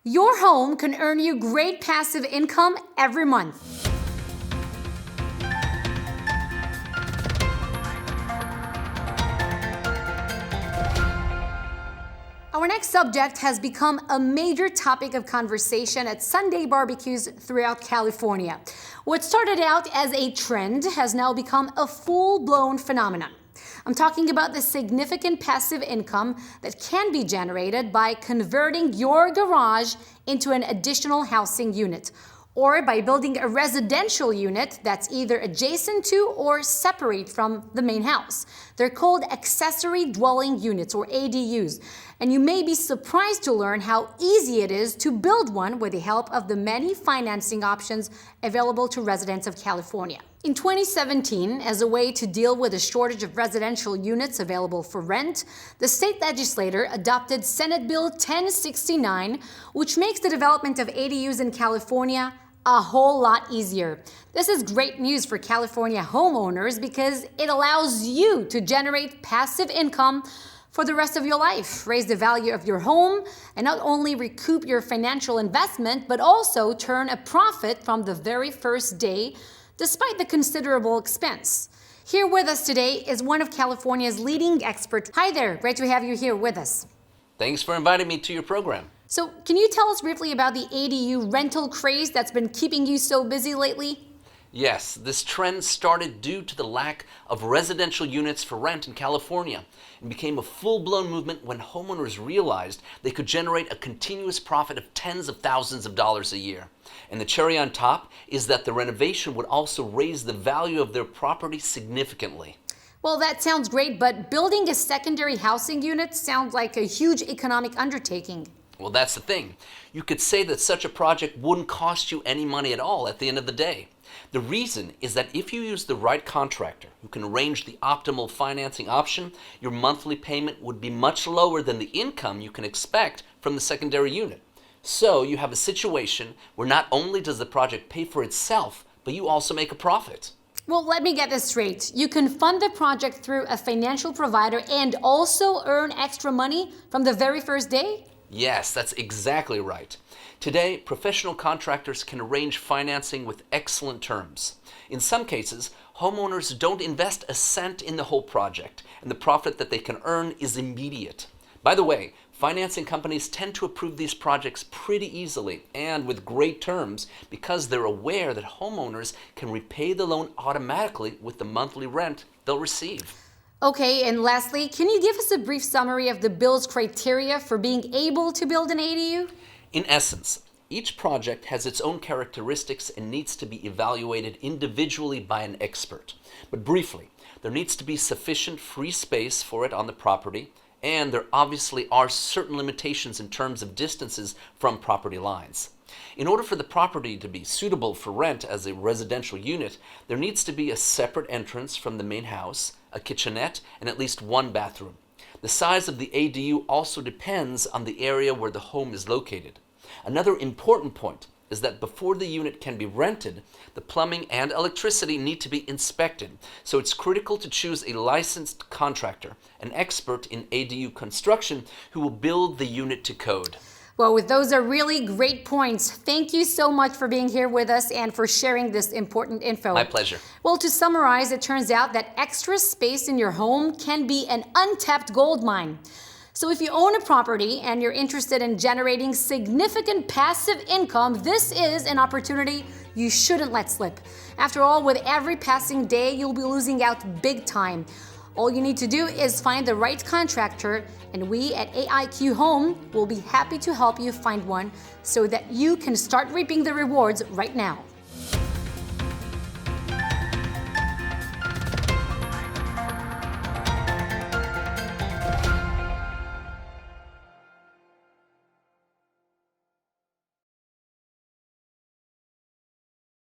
Your home can earn you great passive income every month. Our next subject has become a major topic of conversation at Sunday barbecues throughout California. What started out as a trend has now become a full-blown phenomenon. I'm talking about the significant passive income that can be generated by converting your garage into an additional housing unit, or by building a residential unit that's either adjacent to or separate from the main house. They're called Accessory Dwelling Units, or ADUs, and you may be surprised to learn how easy it is to build one with the help of the many financing options available to residents of California. In 2017, as a way to deal with a shortage of residential units available for rent, the state legislature adopted Senate Bill 1069, which makes the development of ADUs in California a whole lot easier. This is great news for California homeowners because it allows you to generate passive income for the rest of your life, raise the value of your home, and not only recoup your financial investment, but also turn a profit from the very first day, despite the considerable expense. Here with us today is one of California's leading experts. Hi there, great to have you here with us. Thanks for inviting me to your program. So, can you tell us briefly about the ADU rental craze that's been keeping you so busy lately? Yes, this trend started due to the lack of residential units for rent in California and became a full-blown movement when homeowners realized they could generate a continuous profit of tens of thousands of dollars a year. And the cherry on top is that the renovation would also raise the value of their property significantly. Well, that sounds great, but building a secondary housing unit sounds like a huge economic undertaking. Well, that's the thing. You could say that such a project wouldn't cost you any money at all at the end of the day. The reason is that if you use the right contractor who can arrange the optimal financing option, your monthly payment would be much lower than the income you can expect from the secondary unit. So you have a situation where not only does the project pay for itself, but you also make a profit. Well, let me get this straight. You can fund the project through a financial provider and also earn extra money from the very first day? Yes, that's exactly right. Today, professional contractors can arrange financing with excellent terms. In some cases, homeowners don't invest a cent in the whole project, and the profit that they can earn is immediate. By the way, financing companies tend to approve these projects pretty easily and with great terms because they're aware that homeowners can repay the loan automatically with the monthly rent they'll receive. Okay, and lastly, can you give us a brief summary of the bill's criteria for being able to build an ADU? In essence, each project has its own characteristics and needs to be evaluated individually by an expert. But briefly, there needs to be sufficient free space for it on the property, and there obviously are certain limitations in terms of distances from property lines. In order for the property to be suitable for rent as a residential unit, there needs to be a separate entrance from the main house, a kitchenette, and at least one bathroom. The size of the ADU also depends on the area where the home is located. Another important point is that before the unit can be rented, the plumbing and electricity need to be inspected, so it's critical to choose a licensed contractor, an expert in ADU construction who will build the unit to code. Well, those are really great points. Thank you so much for being here with us and for sharing this important info. My pleasure. Well, to summarize, it turns out that extra space in your home can be an untapped gold mine. So if you own a property and you're interested in generating significant passive income, this is an opportunity you shouldn't let slip. After all, with every passing day, you'll be losing out big time. All you need to do is find the right contractor, and we at AIQ Home will be happy to help you find one so that you can start reaping the rewards right now.